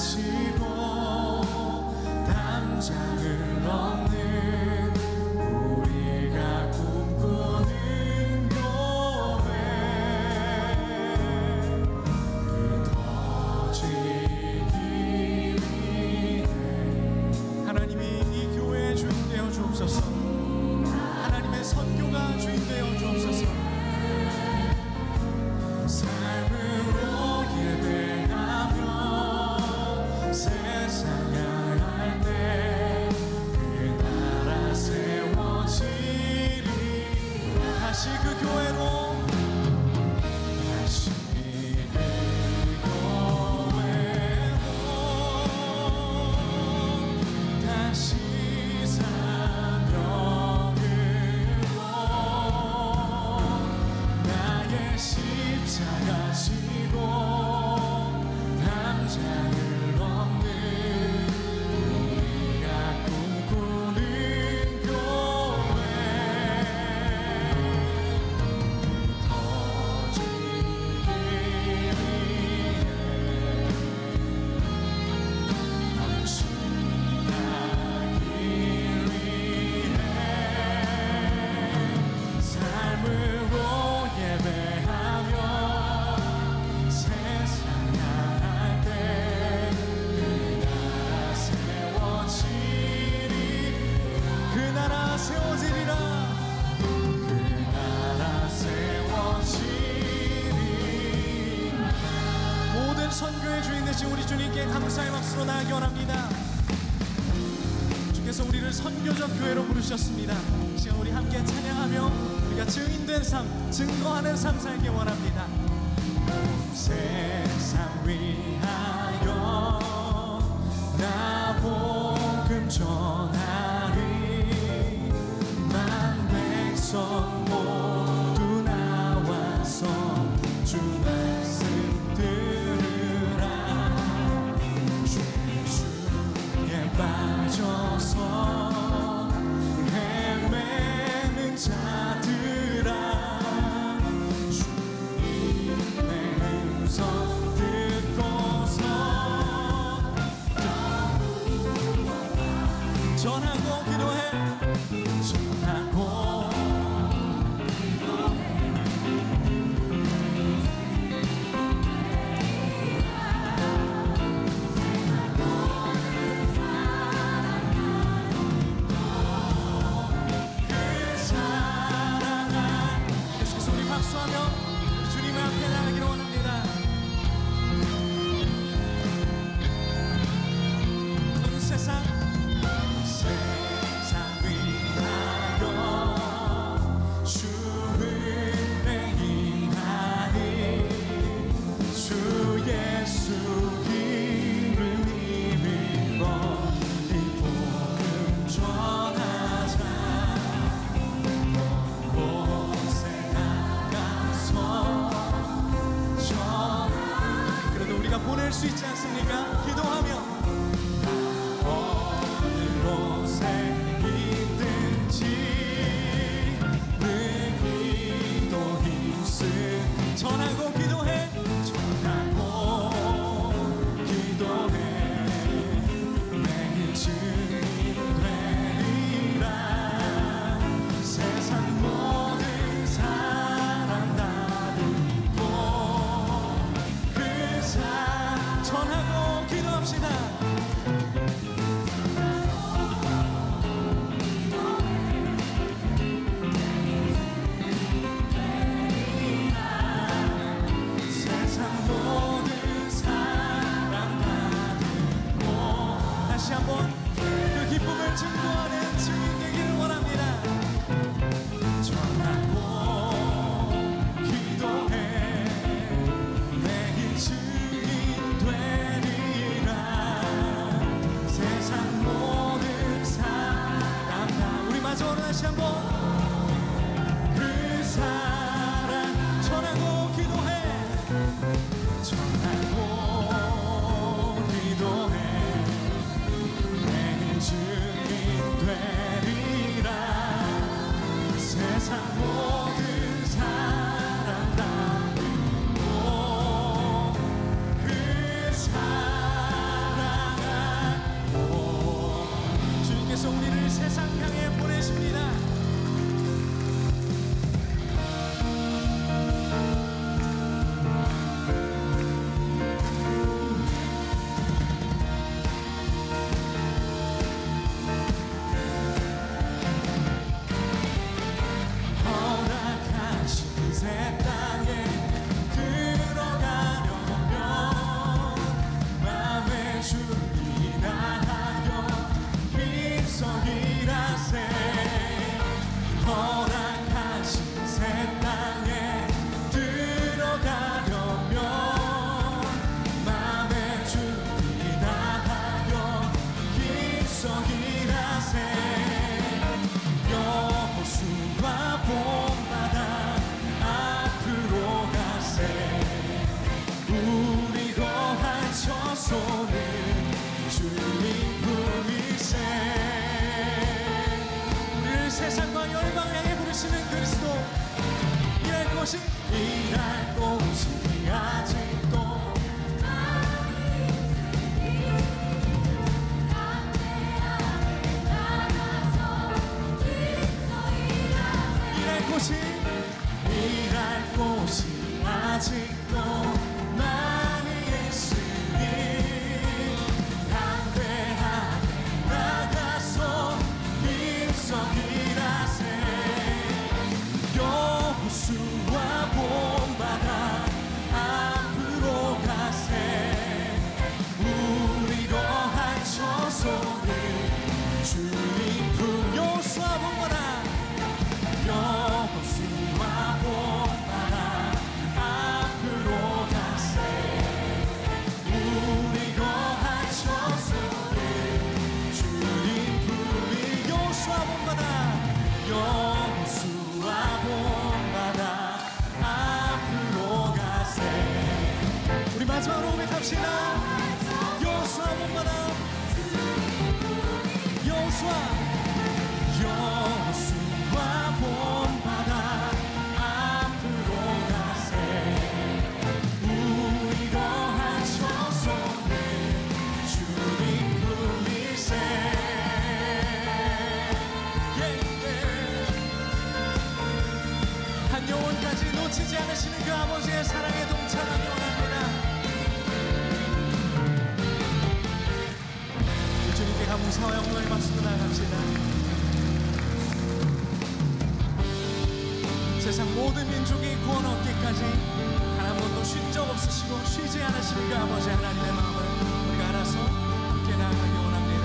가지고 담장을 넘는 우리가 꿈꾸는 교회, 터지기 위해 하나님이 이 교회의 주인 되어 주옵소서. 하나님의 선교가 주인 되어 주옵소서. 삶으로 예배하며 세상 향할 때 그 나라 세워지리. 다시 그 교회로, 다시 그 교회로, 다시 사명으로 나의 십자가 지고 담장을 넘는 우리가 꿈꾸는 교회, 터지기 위해 헌신하기 위해 삶으로 예배하며 세상 향할 때 그 나라 세워지리. 그 나라 세워지리라. 그 나라 세워지리. 모든 선교의 주인 되신 우리 주님께 감사의 박수로 나아가기 원합니다. 주께서 우리를 선교적 교회로 부르셨습니다. 이 시간 우리 함께 찬양하며 우리가 증인된 삶, 증거하는 삶 살기 원합니다. 세상 위하여 나 복음 전하리. 만 백성 모두 나와서 주 말씀 들으라. 죄에 빠져서 헤매는 자들아, 주님의 음성 듣고서 전하고 기도해. 전하고 그 사랑아. 계속해서 우리 박수하며 우리 주님의 앞에 나가기를 원합니다. 온 세상 위하여 주 은혜 임하니. 주 예수 이름 믿고 이 복음 전하자. 먼 곳에 나가서 전하. 그래도 우리가 보낼 수 있지 않습니까? 기도하며 어느 곳에 있든지 늘 기도 힘쓰. 전하고 기도해. 전하고 기도해. 매일 증인 되리라. 세상 모든 사람 다 듣고 그 사. 전하고 기도합시다. 세상 모든 사람 다 듣고. 다시 한번 그 기쁨을 증거하는 증인 되기를 원합니다. 전하고 기도해. 매일 증인 되리라. 세상 모든 사람 다. 우리 마저 다시 한번 그 사랑 전하고 기도해. 전하고 기도해. 매일 증인 되리라. 자손은 주님 품이세. 우리를 세상과 열방을 향해 부르시는 그리스도. 일할 곳이 아직도 일할 곳이 아직도 많이 있으니 담대하게 나가서 힘써 일하세. 여호수아 본받아 앞으로 가세. 우리 거할 처소를 주님 품. 여호수아 본받아 여호수아 본받아 앞으로 가세. 우리 거할 처소를 주님 품이. 여호수아 본받아 여호수아 본받아 앞으로 가세. 우리 마지막으로 고백합시다. 여호수아 본받아 여호수아 본받아 앞으로 가세. 우리 거할 처소는 주님 품이세. 한 영혼까지 놓치지 않으시는 그 아버지의 사랑에 동참하기 원합니다. 주님께 감사와 영광을 박수로 나갑시다. 세상 모든 민족이 구원 얻기까지 단 한 번도 쉰 적 없으시고 쉬지 않으시는 그 아버지 하나님의 마음을 우리가 알아서 함께 나아가기 원합니다.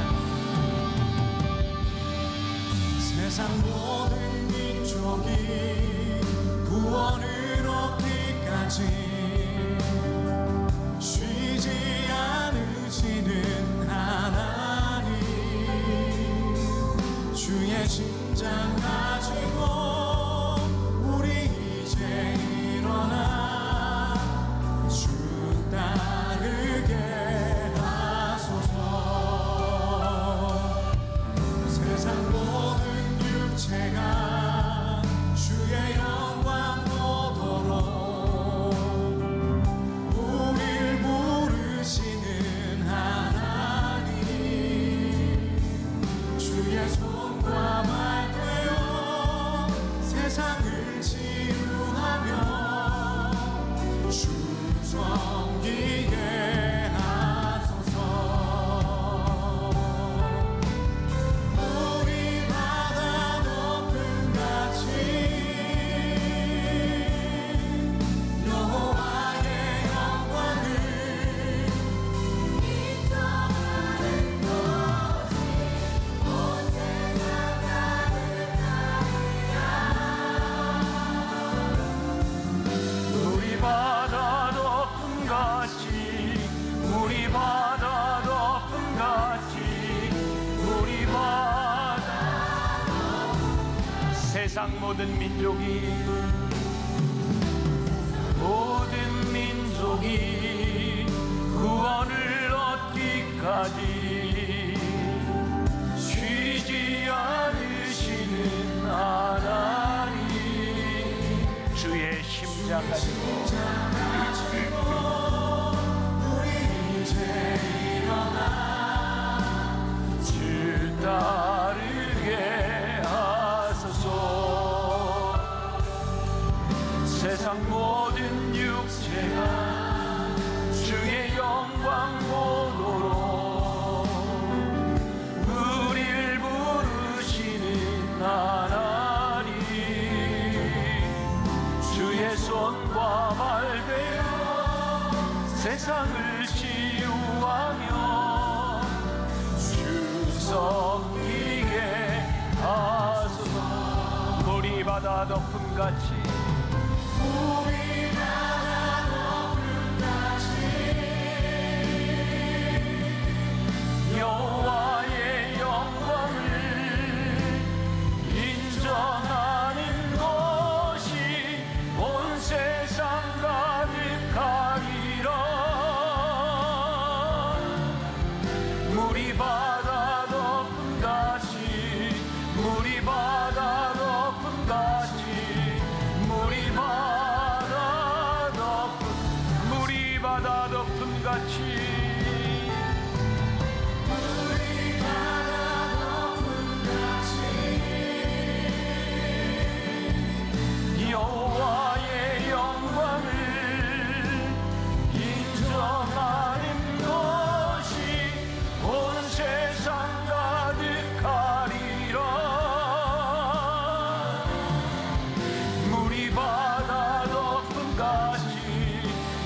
세상 모든 민족이 구원을 얻기까지 쉬지 않으시는 하나님. 주의 심장 가지고 일어나 주 따르게 하소서. 세상 모든 육체가 주의 영광 보도록 우릴 부르시는 하나님. 주의 손과 말 되어 세상을 치유하며 주 섬기게 하소서. 우리 바다 높음 같이 여호와의 영광을 인정하는 것이 온 세상 가득하리라. 우리 바다 높음 같이 우리 바다 높음 같이 우리 바다 세상 모든 민족이 구원을 얻기까지 쉬지 않으시는 하나님. 주의 심장 가지고 우리 이제 일어나 주 따르게 하소서. 세상 모든 육체가 주의 영광 보도록 우리를 부르시는 하나님. 주의 손과 말 되어 세상을 치유하며 주 섬기게 하소서. 우리 바다 높음 같이 우리 바다 높음 같이 여호와의 영광을 인정하는 것이 온 세상 가득하리라. 바다 덮음 같이 물이 바다 덮음 같이 물이 바다 덮음 물이 바다 덮음 같이 여호와의 영광을 인정하는 것이 온 세상 가득하리라. 물이 바다 덮음 같이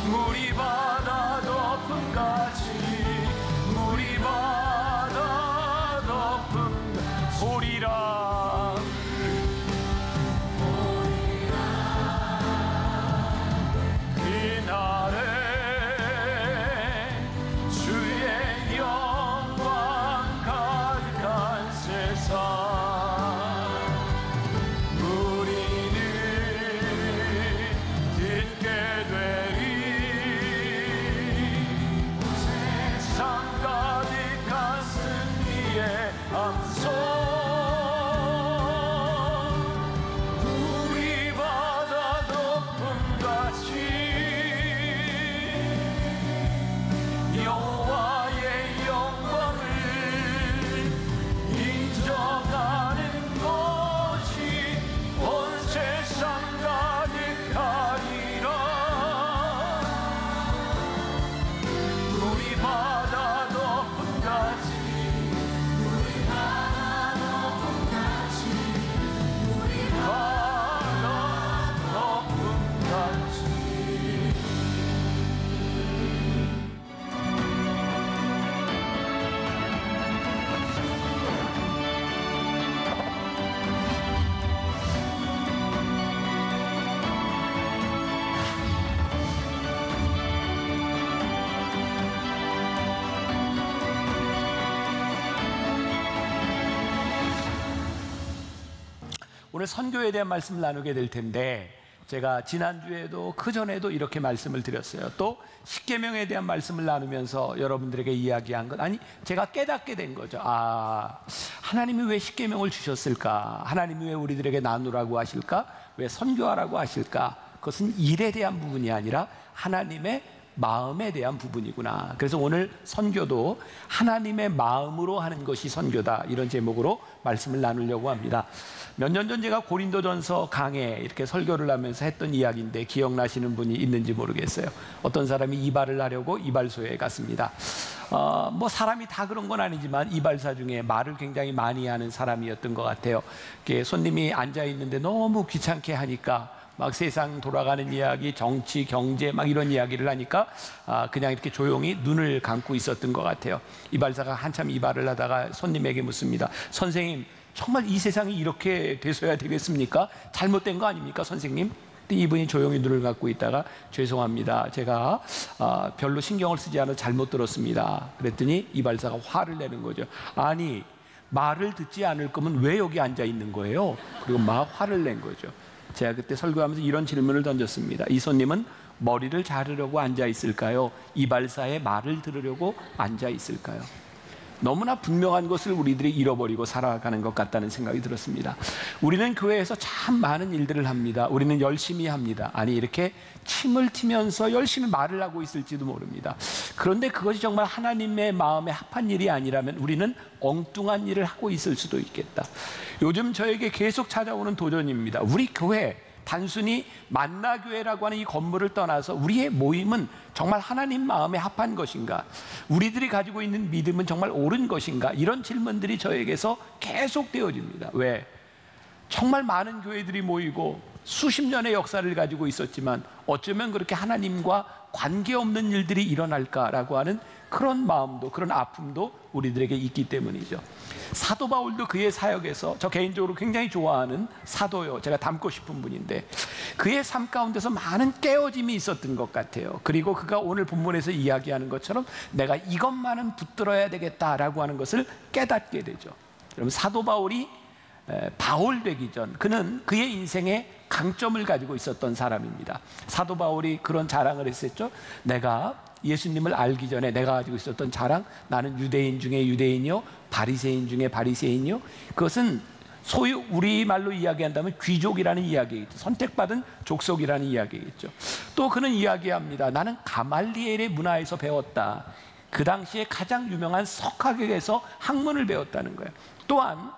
물이 바다 덮음 같이 물이 바다 덮음 보리라. 주의 영광 가득한 세상 우리는 듣게 되리. 세상 가득한 승리의 함성 우리 바다 덮음 같이 여호와의 영광을 인정하는 것이 온 세상 가득하리라. 물이 바다 덮음 같이 물이 바다 덮음 같이 물이 바다 덮음 같이 오늘 선교에 대한 말씀을 나누게 될 텐데 제가 지난주에도 그전에도 이렇게 말씀을 드렸어요. 또 십계명에 대한 말씀을 나누면서 여러분들에게 이야기한 것 아니 제가 깨닫게 된 거죠. 하나님이 왜 십계명을 주셨을까? 하나님이 왜 우리들에게 나누라고 하실까? 왜 선교하라고 하실까? 그것은 일에 대한 부분이 아니라 하나님의 마음에 대한 부분이구나. 그래서 오늘 선교도 하나님의 마음으로 하는 것이 선교다, 이런 제목으로 말씀을 나누려고 합니다. 몇 년 전 제가 고린도전서 강에 이렇게 설교를 하면서 했던 이야기인데 기억나시는 분이 있는지 모르겠어요. 어떤 사람이 이발을 하려고 이발소에 갔습니다. 뭐 사람이 다 그런 건 아니지만 이발사 중에 말을 굉장히 많이 하는 사람이었던 것 같아요. 이렇게 손님이 앉아 있는데 너무 귀찮게 하니까 막 세상 돌아가는 이야기, 정치, 경제 막 이런 이야기를 하니까 그냥 이렇게 조용히 눈을 감고 있었던 것 같아요. 이발사가 한참 이발을 하다가 손님에게 묻습니다. 선생님, 정말 이 세상이 이렇게 돼서야 되겠습니까? 잘못된 거 아닙니까, 선생님? 이분이 조용히 눈을 감고 있다가 죄송합니다, 제가 별로 신경을 쓰지 않아 잘못 들었습니다. 그랬더니 이발사가 화를 내는 거죠. 아니, 말을 듣지 않을 거면 왜 여기 앉아 있는 거예요? 그리고 막 화를 낸 거죠. 제가 그때 설교하면서 이런 질문을 던졌습니다. 이 손님은 머리를 자르려고 앉아 있을까요? 이발사의 말을 들으려고 앉아 있을까요? 너무나 분명한 것을 우리들이 잃어버리고 살아가는 것 같다는 생각이 들었습니다. 우리는 교회에서 참 많은 일들을 합니다. 우리는 열심히 합니다. 아니, 이렇게 침을 튀면서 열심히 말을 하고 있을지도 모릅니다. 그런데 그것이 정말 하나님의 마음에 합한 일이 아니라면 우리는 엉뚱한 일을 하고 있을 수도 있겠다. 요즘 저에게 계속 찾아오는 도전입니다. 우리 교회, 단순히 만나교회라고 하는 이 건물을 떠나서 우리의 모임은 정말 하나님 마음에 합한 것인가? 우리들이 가지고 있는 믿음은 정말 옳은 것인가? 이런 질문들이 저에게서 계속 되어집니다. 왜? 정말 많은 교회들이 모이고 수십 년의 역사를 가지고 있었지만 어쩌면 그렇게 하나님과 관계없는 일들이 일어날까라고 하는 그런 마음도, 그런 아픔도 우리들에게 있기 때문이죠. 사도 바울도 그의 사역에서, 저 개인적으로 굉장히 좋아하는 사도요, 제가 닮고 싶은 분인데, 그의 삶 가운데서 많은 깨어짐이 있었던 것 같아요. 그리고 그가 오늘 본문에서 이야기하는 것처럼 내가 이것만은 붙들어야 되겠다라고 하는 것을 깨닫게 되죠. 여러분, 사도 바울이 바울 되기 전 그는 그의 인생에 강점을 가지고 있었던 사람입니다. 사도 바울이 그런 자랑을 했었죠. 내가 예수님을 알기 전에 내가 가지고 있었던 자랑, 나는 유대인 중에 유대인이요, 바리새인 중에 바리새인이요. 그것은 소위 우리말로 이야기한다면 귀족이라는 이야기겠죠. 선택받은 족속이라는 이야기겠죠. 또 그는 이야기합니다. 나는 가말리엘의 문화에서 배웠다. 그 당시에 가장 유명한 석학에게서 학문을 배웠다는 거예요. 또한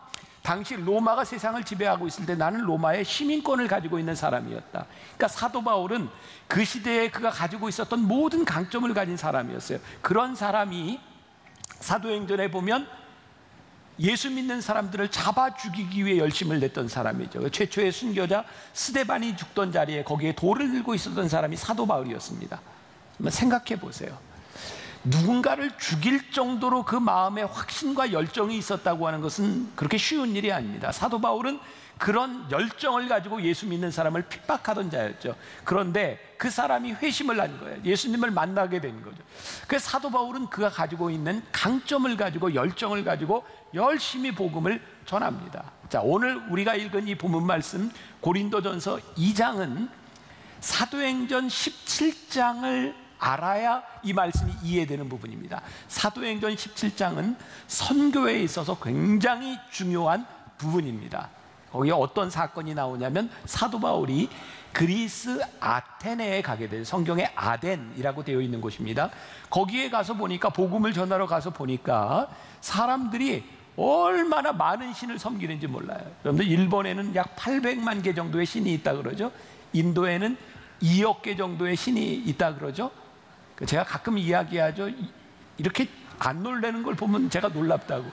당시 로마가 세상을 지배하고 있을 때 나는 로마의 시민권을 가지고 있는 사람이었다. 그러니까 사도 바울은 그 시대에 그가 가지고 있었던 모든 강점을 가진 사람이었어요. 그런 사람이 사도행전에 보면 예수 믿는 사람들을 잡아 죽이기 위해 열심을 냈던 사람이죠. 최초의 순교자 스데반이 죽던 자리에 거기에 돌을 들고 있었던 사람이 사도 바울이었습니다. 한번 생각해 보세요. 누군가를 죽일 정도로 그 마음에 확신과 열정이 있었다고 하는 것은 그렇게 쉬운 일이 아닙니다. 사도 바울은 그런 열정을 가지고 예수 믿는 사람을 핍박하던 자였죠. 그런데 그 사람이 회심을 한 거예요. 예수님을 만나게 된 거죠. 그래서 사도 바울은 그가 가지고 있는 강점을 가지고 열정을 가지고 열심히 복음을 전합니다. 자, 오늘 우리가 읽은 이 본문 말씀 고린도전서 2장은 사도행전 17장을 알아야 이 말씀이 이해되는 부분입니다. 사도행전 17장은 선교에 있어서 굉장히 중요한 부분입니다. 거기에 어떤 사건이 나오냐면 사도 바울이 그리스 아테네에 가게 돼요. 성경에 아덴이라고 되어 있는 곳입니다. 거기에 가서 보니까 복음을 전하러 가서 보니까 사람들이 얼마나 많은 신을 섬기는지 몰라요. 여러분들 일본에는 약 800만 개 정도의 신이 있다 그러죠. 인도에는 2억 개 정도의 신이 있다 그러죠. 제가 가끔 이야기하죠. 이렇게 안 놀라는 걸 보면 제가 놀랍다고.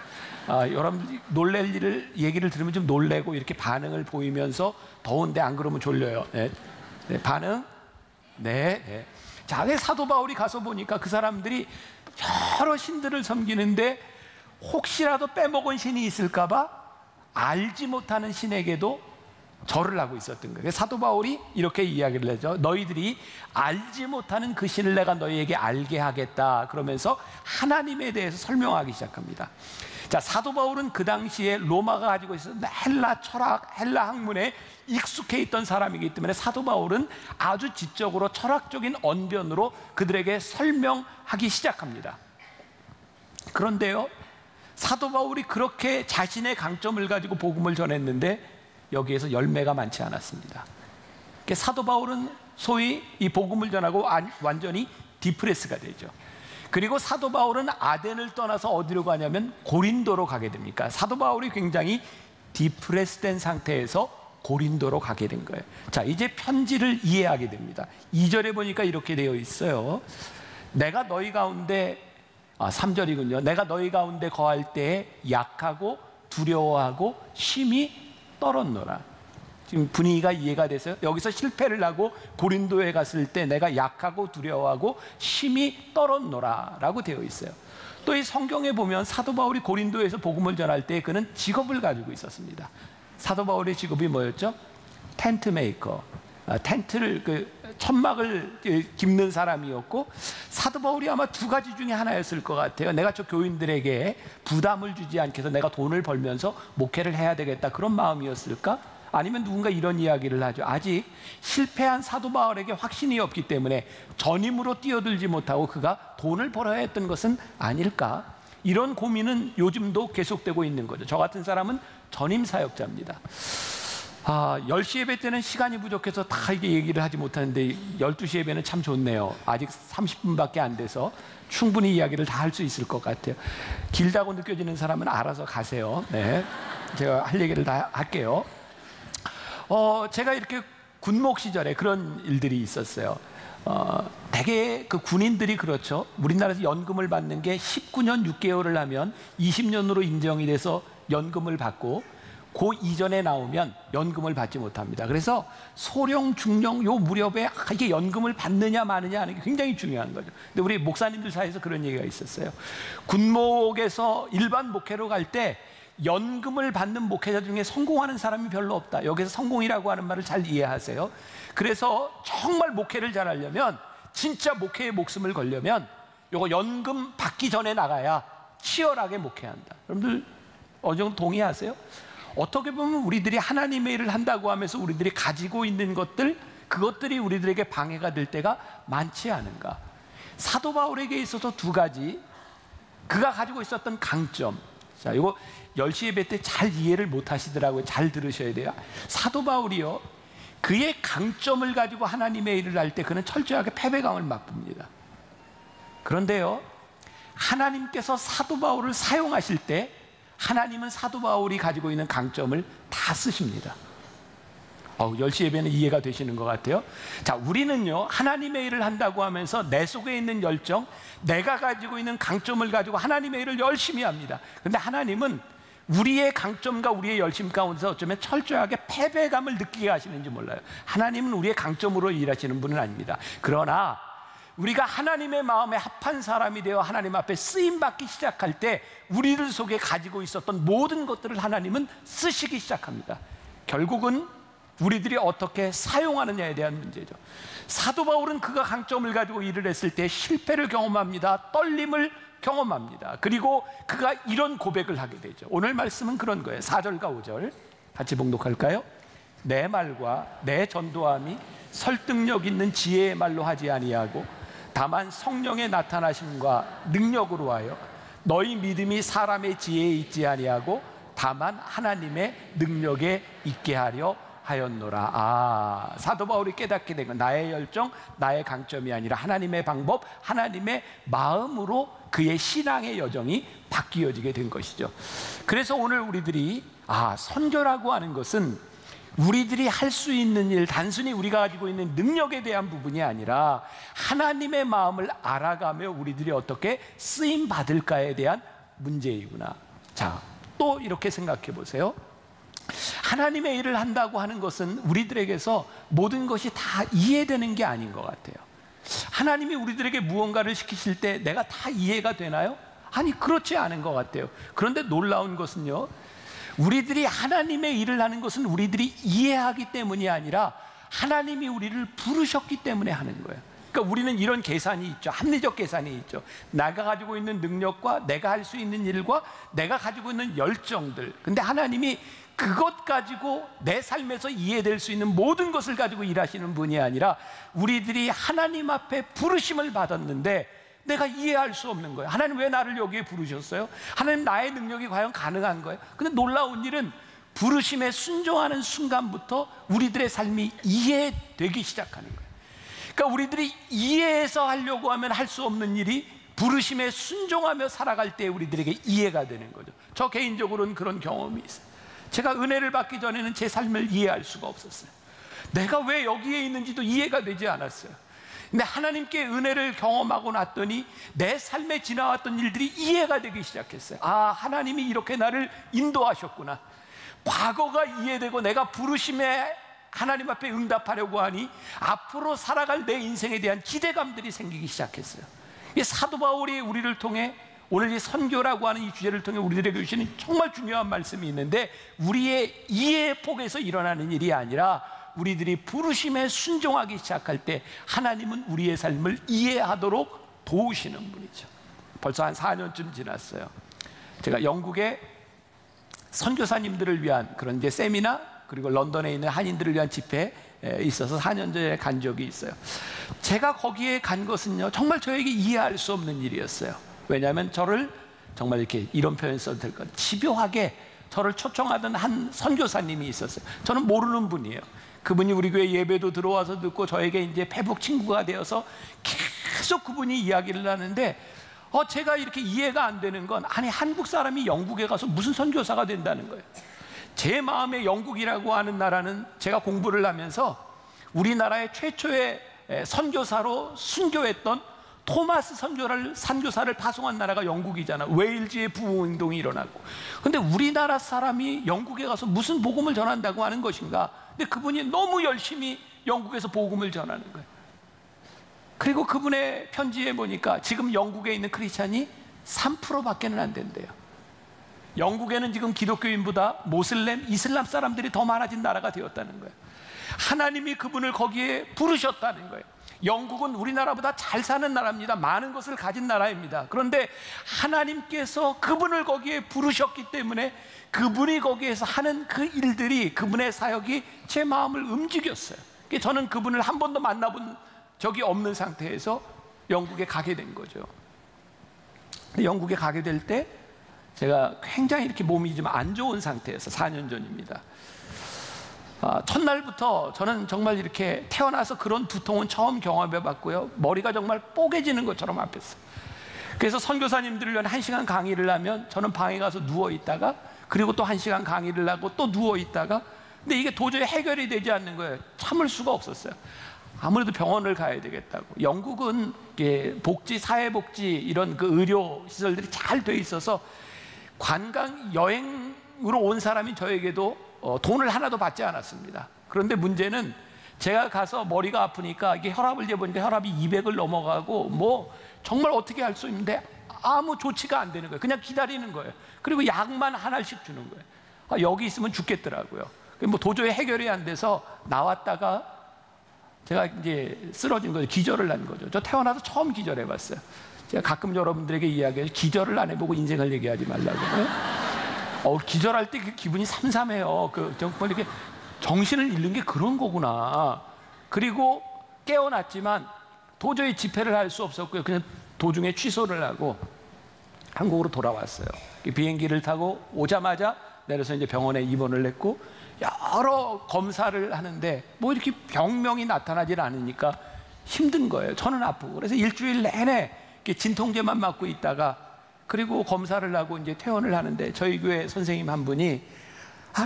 여러분 놀랄 일을 얘기를 들으면 좀 놀래고 이렇게 반응을 보이면서 더운데 안 그러면 졸려요. 네. 네, 반응? 네, 네. 자, 사도 바울이 가서 보니까 그 사람들이 여러 신들을 섬기는데 혹시라도 빼먹은 신이 있을까봐 알지 못하는 신에게도 절을 하고 있었던 거예요. 사도 바울이 이렇게 이야기를 하죠. 너희들이 알지 못하는 그 신을 내가 너희에게 알게 하겠다. 그러면서 하나님에 대해서 설명하기 시작합니다. 자, 사도 바울은 그 당시에 로마가 가지고 있었던 헬라 철학, 헬라 학문에 익숙해 있던 사람이기 때문에 사도 바울은 아주 지적으로 철학적인 언변으로 그들에게 설명하기 시작합니다. 그런데요, 사도 바울이 그렇게 자신의 강점을 가지고 복음을 전했는데 여기에서 열매가 많지 않았습니다. 사도 바울은 소위 이 복음을 전하고 완전히 디프레스가 되죠. 그리고 사도 바울은 아덴을 떠나서 어디로 가냐면 고린도로 가게 됩니까? 사도 바울이 굉장히 디프레스된 상태에서 고린도로 가게 된 거예요. 자, 이제 편지를 이해하게 됩니다. 2절에 보니까 이렇게 되어 있어요. 내가 너희 가운데 3절이군요. 내가 너희 가운데 거할 때에 약하고 두려워하고 심히 떨었노라. 지금 분위기가 이해가 돼서요. 여기서 실패를 하고 고린도에 갔을 때 내가 약하고 두려워하고 심히 떨었노라 라고 되어 있어요. 또 이 성경에 보면 사도 바울이 고린도에서 복음을 전할 때 그는 직업을 가지고 있었습니다. 사도 바울의 직업이 뭐였죠? 텐트 메이커. 텐트를 천막을 깁는 사람이었고, 사도 바울이 아마 두 가지 중에 하나였을 것 같아요. 내가 저 교인들에게 부담을 주지 않게 해서 내가 돈을 벌면서 목회를 해야 되겠다, 그런 마음이었을까? 아니면 누군가 이런 이야기를 하죠. 아직 실패한 사도 바울에게 확신이 없기 때문에 전임으로 뛰어들지 못하고 그가 돈을 벌어야 했던 것은 아닐까? 이런 고민은 요즘도 계속되고 있는 거죠. 저 같은 사람은 전임 사역자입니다. 10시 예배 때는 시간이 부족해서 다 이게 얘기를 하지 못하는데 12시 예배는 참 좋네요. 아직 30분밖에 안 돼서 충분히 이야기를 다 할 수 있을 것 같아요. 길다고 느껴지는 사람은 알아서 가세요. 네, 제가 할 얘기를 다 할게요. 제가 이렇게 군목 시절에 그런 일들이 있었어요. 대개 그 군인들이 그렇죠. 우리나라에서 연금을 받는 게 19년 6개월을 하면 20년으로 인정이 돼서 연금을 받고 그 이전에 나오면 연금을 받지 못합니다. 그래서 소령, 중령 요 무렵에 이게 연금을 받느냐 마느냐 하는 게 굉장히 중요한 거죠. 근데 우리 목사님들 사이에서 그런 얘기가 있었어요. 군목에서 일반 목회로 갈 때 연금을 받는 목회자 중에 성공하는 사람이 별로 없다. 여기서 성공이라고 하는 말을 잘 이해하세요. 그래서 정말 목회를 잘하려면, 진짜 목회에 목숨을 걸려면 요거 연금 받기 전에 나가야 치열하게 목회한다. 여러분들 어느 정도 동의하세요? 어떻게 보면 우리들이 하나님의 일을 한다고 하면서 우리들이 가지고 있는 것들, 그것들이 우리들에게 방해가 될 때가 많지 않은가. 사도 바울에게 있어서 두 가지 그가 가지고 있었던 강점. 자, 이거 10시 예배 때 잘 이해를 못 하시더라고요. 잘 들으셔야 돼요. 사도 바울이요, 그의 강점을 가지고 하나님의 일을 할 때 그는 철저하게 패배감을 맛봅니다. 그런데요, 하나님께서 사도 바울을 사용하실 때 하나님은 사도 바울이 가지고 있는 강점을 다 쓰십니다. 10시 예배는 이해가 되시는 것 같아요. 자, 우리는요, 하나님의 일을 한다고 하면서 내 속에 있는 열정, 내가 가지고 있는 강점을 가지고 하나님의 일을 열심히 합니다. 그런데 하나님은 우리의 강점과 우리의 열심 가운데서 어쩌면 철저하게 패배감을 느끼게 하시는지 몰라요. 하나님은 우리의 강점으로 일하시는 분은 아닙니다. 그러나 우리가 하나님의 마음에 합한 사람이 되어 하나님 앞에 쓰임받기 시작할 때 우리들 속에 가지고 있었던 모든 것들을 하나님은 쓰시기 시작합니다. 결국은 우리들이 어떻게 사용하느냐에 대한 문제죠. 사도 바울은 그가 강점을 가지고 일을 했을 때 실패를 경험합니다. 떨림을 경험합니다. 그리고 그가 이런 고백을 하게 되죠. 오늘 말씀은 그런 거예요. 4절과 5절 같이 봉독할까요? 내 말과 내 전도함이 설득력 있는 지혜의 말로 하지 아니하고 다만 성령의 나타나심과 능력으로 하여 너희 믿음이 사람의 지혜에 있지 아니하고 다만 하나님의 능력에 있게 하려 하였노라. 사도 바울이 깨닫게 된 건 나의 열정, 나의 강점이 아니라 하나님의 방법, 하나님의 마음으로 그의 신앙의 여정이 바뀌어지게 된 것이죠. 그래서 오늘 우리들이 선교라고 하는 것은 우리들이 할 수 있는 일, 단순히 우리가 가지고 있는 능력에 대한 부분이 아니라 하나님의 마음을 알아가며 우리들이 어떻게 쓰임 받을까에 대한 문제이구나. 자, 또 이렇게 생각해 보세요. 하나님의 일을 한다고 하는 것은 우리들에게서 모든 것이 다 이해되는 게 아닌 것 같아요. 하나님이 우리들에게 무언가를 시키실 때 내가 다 이해가 되나요? 아니, 그렇지 않은 것 같아요. 그런데 놀라운 것은요, 우리들이 하나님의 일을 하는 것은 우리들이 이해하기 때문이 아니라 하나님이 우리를 부르셨기 때문에 하는 거예요. 그러니까 우리는 이런 계산이 있죠. 합리적 계산이 있죠. 내가 가지고 있는 능력과 내가 할 수 있는 일과 내가 가지고 있는 열정들, 근데 하나님이 그것 가지고 내 삶에서 이해될 수 있는 모든 것을 가지고 일하시는 분이 아니라 우리들이 하나님 앞에 부르심을 받았는데 내가 이해할 수 없는 거예요. 하나님 왜 나를 여기에 부르셨어요? 하나님 나의 능력이 과연 가능한 거예요? 근데 놀라운 일은 부르심에 순종하는 순간부터 우리들의 삶이 이해되기 시작하는 거예요. 그러니까 우리들이 이해해서 하려고 하면 할 수 없는 일이 부르심에 순종하며 살아갈 때 우리들에게 이해가 되는 거죠. 저 개인적으로는 그런 경험이 있어요. 제가 은혜를 받기 전에는 제 삶을 이해할 수가 없었어요. 내가 왜 여기에 있는지도 이해가 되지 않았어요. 근데 하나님께 은혜를 경험하고 났더니 내 삶에 지나왔던 일들이 이해가 되기 시작했어요. 하나님이 이렇게 나를 인도하셨구나. 과거가 이해되고 내가 부르심에 하나님 앞에 응답하려고 하니 앞으로 살아갈 내 인생에 대한 기대감들이 생기기 시작했어요. 이 사도 바울이 우리를 통해 오늘 이 선교라고 하는 이 주제를 통해 우리들에게 주시는 정말 중요한 말씀이 있는데, 우리의 이해의 폭에서 일어나는 일이 아니라 우리들이 부르심에 순종하기 시작할 때 하나님은 우리의 삶을 이해하도록 도우시는 분이죠. 벌써 한 4년쯤 지났어요. 제가 영국의 선교사님들을 위한 그런 이제 세미나, 그리고 런던에 있는 한인들을 위한 집회에 있어서 4년 전에 간 적이 있어요. 제가 거기에 간 것은요, 정말 저에게 이해할 수 없는 일이었어요. 왜냐하면 저를 정말 이렇게 이런 표현 써도 될 것 같아요. 집요하게 저를 초청하던 한 선교사님이 있었어요. 저는 모르는 분이에요. 그분이 우리 교회 예배도 들어와서 듣고 저에게 이제 페북 친구가 되어서 계속 그분이 이야기를 하는데, 제가 이렇게 이해가 안 되는 건, 아니 한국 사람이 영국에 가서 무슨 선교사가 된다는 거예요. 제 마음에 영국이라고 하는 나라는 제가 공부를 하면서 우리나라의 최초의 선교사로 순교했던 토마스 선교사를 파송한 나라가 영국이잖아. 웨일즈의 부흥운동이 일어났고. 근데 우리나라 사람이 영국에 가서 무슨 복음을 전한다고 하는 것인가? 근데 그분이 너무 열심히 영국에서 복음을 전하는 거예요. 그리고 그분의 편지에 보니까 지금 영국에 있는 크리스찬이 3%밖에는 안 된대요. 영국에는 지금 기독교인보다 모슬렘, 이슬람 사람들이 더 많아진 나라가 되었다는 거예요. 하나님이 그분을 거기에 부르셨다는 거예요. 영국은 우리나라보다 잘 사는 나라입니다. 많은 것을 가진 나라입니다. 그런데 하나님께서 그분을 거기에 부르셨기 때문에 그분이 거기에서 하는 그 일들이, 그분의 사역이 제 마음을 움직였어요. 저는 그분을 한 번도 만나본 적이 없는 상태에서 영국에 가게 된 거죠. 근데 영국에 가게 될 때 제가 굉장히 이렇게 몸이 좀 안 좋은 상태였어. 4년 전입니다. 첫날부터 저는 정말 이렇게 태어나서 그런 두통은 처음 경험해 봤고요. 머리가 정말 뽀개지는 것처럼 아팠어요. 그래서 선교사님들을 위한 1시간 강의를 하면 저는 방에 가서 누워 있다가, 그리고 또 1시간 강의를 하고 또 누워 있다가, 근데 이게 도저히 해결이 되지 않는 거예요. 참을 수가 없었어요. 아무래도 병원을 가야 되겠다고. 영국은 복지, 사회복지 이런 그 의료 시설들이 잘 돼 있어서 관광 여행으로 온 사람이 저에게도 돈을 하나도 받지 않았습니다. 그런데 문제는 제가 가서 머리가 아프니까 이게 혈압을 재보니까 혈압이 200을 넘어가고 뭐 정말 어떻게 할 수 있는데 아무 조치가 안 되는 거예요. 그냥 기다리는 거예요. 그리고 약만 하나씩 주는 거예요. 여기 있으면 죽겠더라고요. 뭐 도저히 해결이 안 돼서 나왔다가 제가 이제 쓰러진 거죠. 기절을 한 거죠. 저 태어나서 처음 기절해봤어요. 제가 가끔 여러분들에게 이야기해요. 기절을 안 해보고 인생을 얘기하지 말라고. 기절할 때 그 기분이 삼삼해요. 정말 이렇게 정신을 잃는 게 그런 거구나. 그리고 깨어났지만 도저히 집회를 할 수 없었고요. 그냥 도중에 취소를 하고 한국으로 돌아왔어요. 비행기를 타고 오자마자 내려서 이제 병원에 입원을 했고, 여러 검사를 하는데 뭐 이렇게 병명이 나타나질 않으니까 힘든 거예요. 저는 아프고. 그래서 일주일 내내 이렇게 진통제만 맞고 있다가, 그리고 검사를 하고 이제 퇴원을 하는데 저희 교회 선생님 한 분이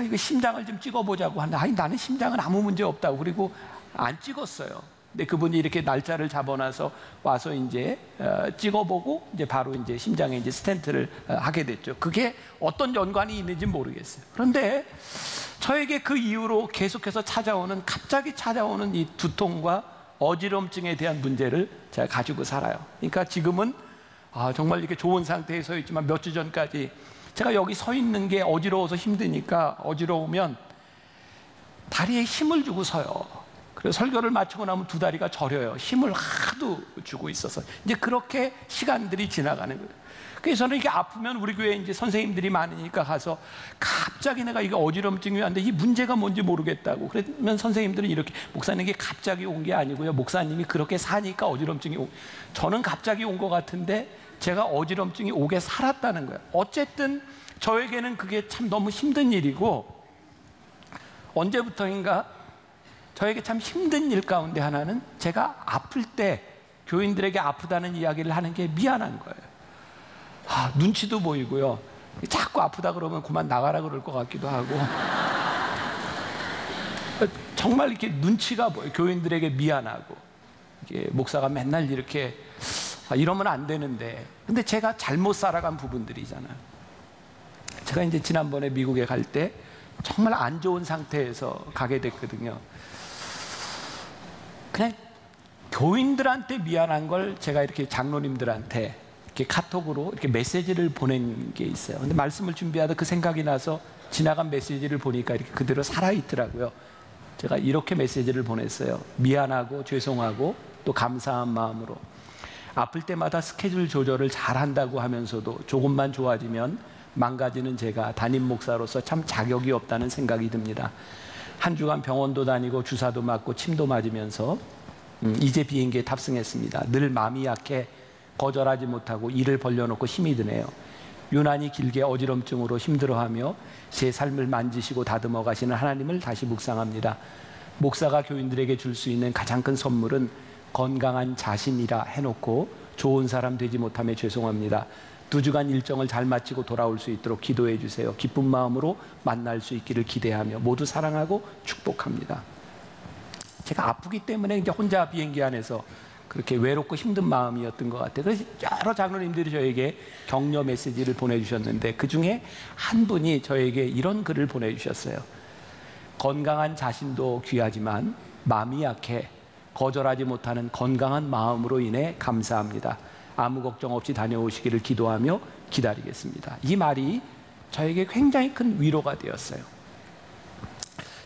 이거 심장을 좀 찍어보자고 하는데, 아니 나는 심장은 아무 문제 없다고. 그리고 안 찍었어요. 근데 그분이 이렇게 날짜를 잡아놔서 와서 이제 찍어보고 이제 바로 이제 심장에 이제 스텐트를 하게 됐죠. 그게 어떤 연관이 있는지 모르겠어요. 그런데 저에게 그 이후로 계속해서 갑자기 찾아오는 이 두통과 어지럼증에 대한 문제를 제가 가지고 살아요. 그러니까 지금은 정말 이렇게 좋은 상태에 서 있지만 몇 주 전까지 제가 여기 서 있는 게 어지러워서 힘드니까, 어지러우면 다리에 힘을 주고 서요. 그래서 설교를 마치고 나면 두 다리가 저려요. 힘을 하도 주고 있어서 이제 그렇게 시간들이 지나가는 거예요. 그래서 저는 이렇게 아프면 우리 교회에 이제 선생님들이 많으니까 가서 갑자기 내가 이게 어지럼증이 왔는데 이 문제가 뭔지 모르겠다고. 그러면 선생님들은 이렇게, 목사님 이게 갑자기 온 게 아니고요. 목사님이 그렇게 사니까 어지럼증이 저는 갑자기 온 것 같은데 제가 어지럼증이 오게 살았다는 거예요. 어쨌든 저에게는 그게 참 너무 힘든 일이고, 언제부터인가 저에게 참 힘든 일 가운데 하나는 제가 아플 때 교인들에게 아프다는 이야기를 하는 게 미안한 거예요. 눈치도 보이고요. 자꾸 아프다 그러면 그만 나가라 그럴 것 같기도 하고 정말 이렇게 눈치가 보여요. 교인들에게 미안하고, 이게 목사가 맨날 이렇게 이러면 안 되는데, 근데 제가 잘못 살아간 부분들이잖아요. 제가 이제 지난번에 미국에 갈 때 정말 안 좋은 상태에서 가게 됐거든요. 그냥 교인들한테 미안한 걸 제가 이렇게 장로님들한테 이렇게 카톡으로 이렇게 메시지를 보낸 게 있어요. 근데 말씀을 준비하다 그 생각이 나서 지나간 메시지를 보니까 이렇게 그대로 살아있더라고요. 제가 이렇게 메시지를 보냈어요. 미안하고 죄송하고 또 감사한 마음으로, 아플 때마다 스케줄 조절을 잘한다고 하면서도 조금만 좋아지면 망가지는 제가 담임 목사로서 참 자격이 없다는 생각이 듭니다. 한 주간 병원도 다니고 주사도 맞고 침도 맞으면서 이제 비행기에 탑승했습니다. 늘 마음이 약해 거절하지 못하고 일을 벌려놓고 힘이 드네요. 유난히 길게 어지럼증으로 힘들어하며 제 삶을 만지시고 다듬어 가시는 하나님을 다시 묵상합니다. 목사가 교인들에게 줄 수 있는 가장 큰 선물은 건강한 자신이라 해놓고 좋은 사람 되지 못함에 죄송합니다. 2주간 일정을 잘 마치고 돌아올 수 있도록 기도해 주세요. 기쁜 마음으로 만날 수 있기를 기대하며 모두 사랑하고 축복합니다. 제가 아프기 때문에 이제 혼자 비행기 안에서 그렇게 외롭고 힘든 마음이었던 것 같아요. 그래서 여러 장로님들이 저에게 격려 메시지를 보내주셨는데, 그 중에 한 분이 저에게 이런 글을 보내주셨어요. 건강한 자신도 귀하지만 마음이 약해 거절하지 못하는 건강한 마음으로 인해 감사합니다. 아무 걱정 없이 다녀오시기를 기도하며 기다리겠습니다. 이 말이 저에게 굉장히 큰 위로가 되었어요.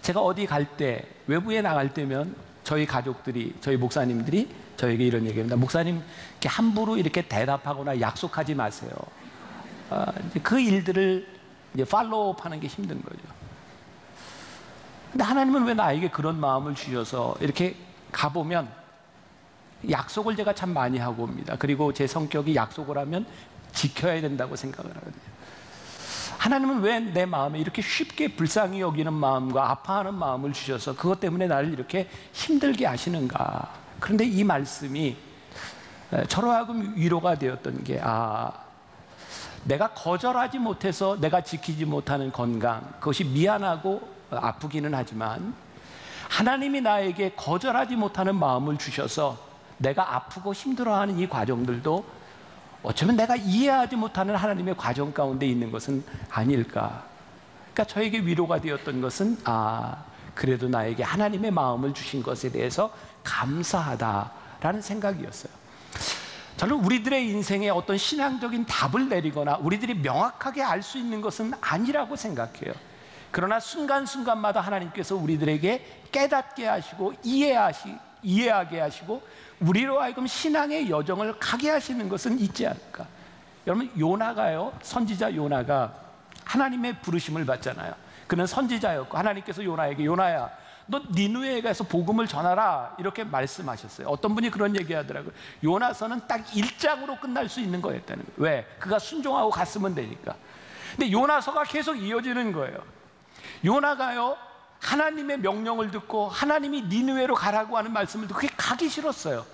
제가 어디 갈 때, 외부에 나갈 때면 저희 가족들이, 저희 목사님들이 저에게 이런 얘기합니다. 목사님, 이렇게 함부로 이렇게 대답하거나 약속하지 마세요. 그 일들을 이제 팔로우하는 게 힘든 거죠. 근데 하나님은 왜 나에게 그런 마음을 주셔서 이렇게 가보면 약속을 제가 참 많이 하고 옵니다. 그리고 제 성격이 약속을 하면 지켜야 된다고 생각을 하거든요. 하나님은 왜 내 마음에 이렇게 쉽게 불쌍히 여기는 마음과 아파하는 마음을 주셔서 그것 때문에 나를 이렇게 힘들게 하시는가? 그런데 이 말씀이 저로 하여금 위로가 되었던 게, 내가 거절하지 못해서 내가 지키지 못하는 건강, 그것이 미안하고 아프기는 하지만 하나님이 나에게 거절하지 못하는 마음을 주셔서 내가 아프고 힘들어하는 이 과정들도 어쩌면 내가 이해하지 못하는 하나님의 과정 가운데 있는 것은 아닐까. 그러니까 저에게 위로가 되었던 것은 그래도 나에게 하나님의 마음을 주신 것에 대해서 감사하다라는 생각이었어요. 저는 우리들의 인생에 어떤 신앙적인 답을 내리거나 우리들이 명확하게 알 수 있는 것은 아니라고 생각해요. 그러나 순간순간마다 하나님께서 우리들에게 깨닫게 하시고 이해하게 하시고 우리로 하여금 신앙의 여정을 가게 하시는 것은 있지 않을까. 여러분, 요나가요, 선지자 요나가 하나님의 부르심을 받잖아요. 그는 선지자였고 하나님께서 요나에게, 요나야, 너 니느웨에 가서 복음을 전하라, 이렇게 말씀하셨어요. 어떤 분이 그런 얘기하더라고요. 요나서는 딱 1장으로 끝날 수 있는 거였다는 거예요. 왜? 그가 순종하고 갔으면 되니까. 근데 요나서가 계속 이어지는 거예요. 요나가요, 하나님의 명령을 듣고 하나님이 니느웨로 가라고 하는 말씀을 듣고 그게 가기 싫었어요.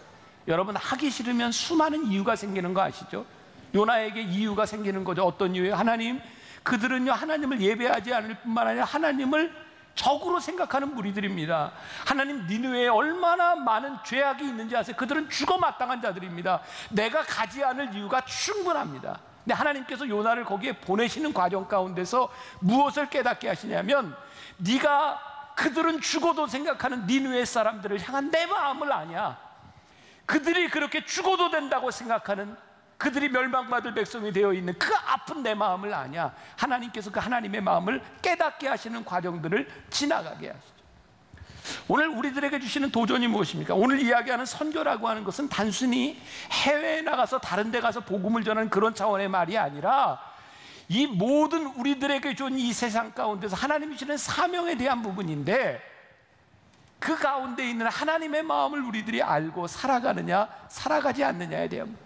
여러분, 하기 싫으면 수많은 이유가 생기는 거 아시죠? 요나에게 이유가 생기는 거죠. 어떤 이유예요? 하나님, 그들은요 하나님을 예배하지 않을 뿐만 아니라 하나님을 적으로 생각하는 무리들입니다. 하나님, 니느웨에 얼마나 많은 죄악이 있는지 아세요? 그들은 죽어 마땅한 자들입니다. 내가 가지 않을 이유가 충분합니다. 근데 하나님께서 요나를 거기에 보내시는 과정 가운데서 무엇을 깨닫게 하시냐면, 네가 그들은 죽어도 생각하는 니느웨 사람들을 향한 내 마음을 아냐. 그들이 그렇게 죽어도 된다고 생각하는, 그들이 멸망받을 백성이 되어 있는 그 아픈 내 마음을 아냐. 하나님께서 그 하나님의 마음을 깨닫게 하시는 과정들을 지나가게 하시죠. 오늘 우리들에게 주시는 도전이 무엇입니까? 오늘 이야기하는 선교라고 하는 것은 단순히 해외에 나가서 다른 데 가서 복음을 전하는 그런 차원의 말이 아니라, 이 모든 우리들에게 준 이 세상 가운데서 하나님이 주시는 사명에 대한 부분인데, 그 가운데 있는 하나님의 마음을 우리들이 알고 살아가느냐 살아가지 않느냐에 대한,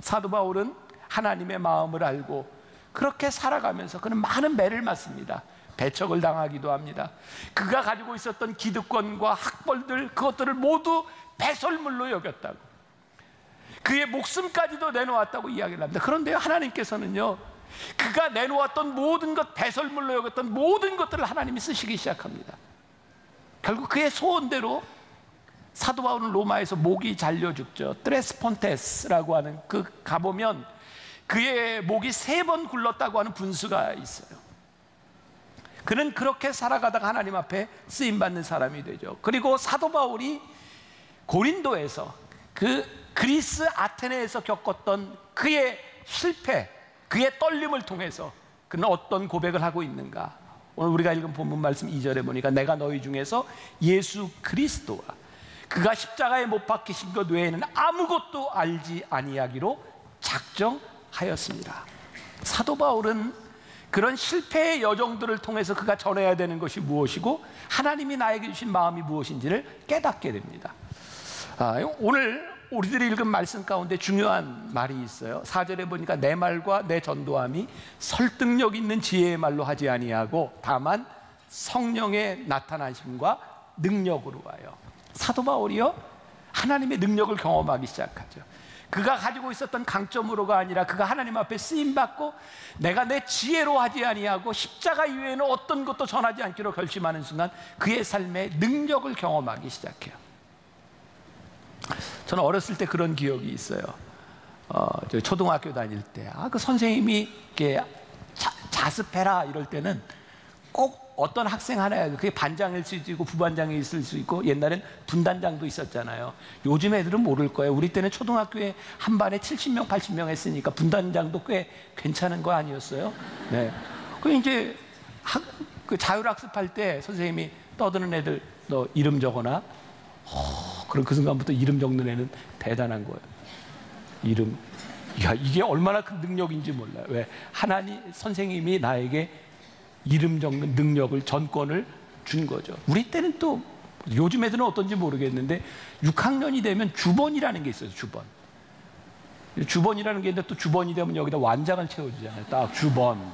사도 바울은 하나님의 마음을 알고 그렇게 살아가면서 그는 많은 매를 맞습니다. 배척을 당하기도 합니다. 그가 가지고 있었던 기득권과 학벌들, 그것들을 모두 배설물로 여겼다고, 그의 목숨까지도 내놓았다고 이야기를 합니다. 그런데 하나님께서는요, 그가 내놓았던 모든 것, 배설물로 여겼던 모든 것들을 하나님이 쓰시기 시작합니다. 결국 그의 소원대로 사도 바울은 로마에서 목이 잘려 죽죠. 트레스폰테스라고 하는, 그 가보면 그의 목이 3번 굴렀다고 하는 분수가 있어요. 그는 그렇게 살아가다가 하나님 앞에 쓰임받는 사람이 되죠. 그리고 사도 바울이 고린도에서, 그 그리스 아테네에서 겪었던 그의 실패, 그의 떨림을 통해서 그는 어떤 고백을 하고 있는가. 오늘 우리가 읽은 본문 말씀 2절에 보니까, 내가 너희 중에서 예수 그리스도와 그가 십자가에 못 박히신 것 외에는 아무것도 알지 아니하기로 작정하였습니다. 사도 바울은 그런 실패의 여정들을 통해서 그가 전해야 되는 것이 무엇이고 하나님이 나에게 주신 마음이 무엇인지를 깨닫게 됩니다. 오늘 우리들이 읽은 말씀 가운데 중요한 말이 있어요. 4절에 보니까 내 말과 내 전도함이 설득력 있는 지혜의 말로 하지 아니하고 다만 성령의 나타나심과 능력으로 와요. 사도 바울이요, 하나님의 능력을 경험하기 시작하죠. 그가 가지고 있었던 강점으로가 아니라 그가 하나님 앞에 쓰임받고 내가 내 지혜로 하지 아니하고 십자가 이외에는 어떤 것도 전하지 않기로 결심하는 순간 그의 삶에 능력을 경험하기 시작해요. 저는 어렸을 때 그런 기억이 있어요. 초등학교 다닐 때 그 선생님이 이렇게 자습해라 이럴 때는 꼭 어떤 학생 하나야, 그게 반장일 수 있고 부반장이 있을 수 있고, 옛날엔 분단장도 있었잖아요. 요즘 애들은 모를 거예요. 우리 때는 초등학교에 한 반에 70명, 80명 했으니까 분단장도 꽤 괜찮은 거 아니었어요? 네. 그 이제 그 자율학습할 때 선생님이 떠드는 애들 너 이름 적어놔. 그럼 그 순간부터 이름 적는 애는 대단한 거예요. 이름. 야, 이게 얼마나 큰 능력인지 몰라요. 왜? 하나님, 선생님이 나에게 이름 적는 능력을, 전권을 준 거죠. 우리 때는 또 요즘 애들은 어떤지 모르겠는데 6학년이 되면 주번이라는 게 있어요. 주번. 주번이라는 게 있는데 또 주번이 되면 여기다 완장을 채워주잖아요. 딱 주번.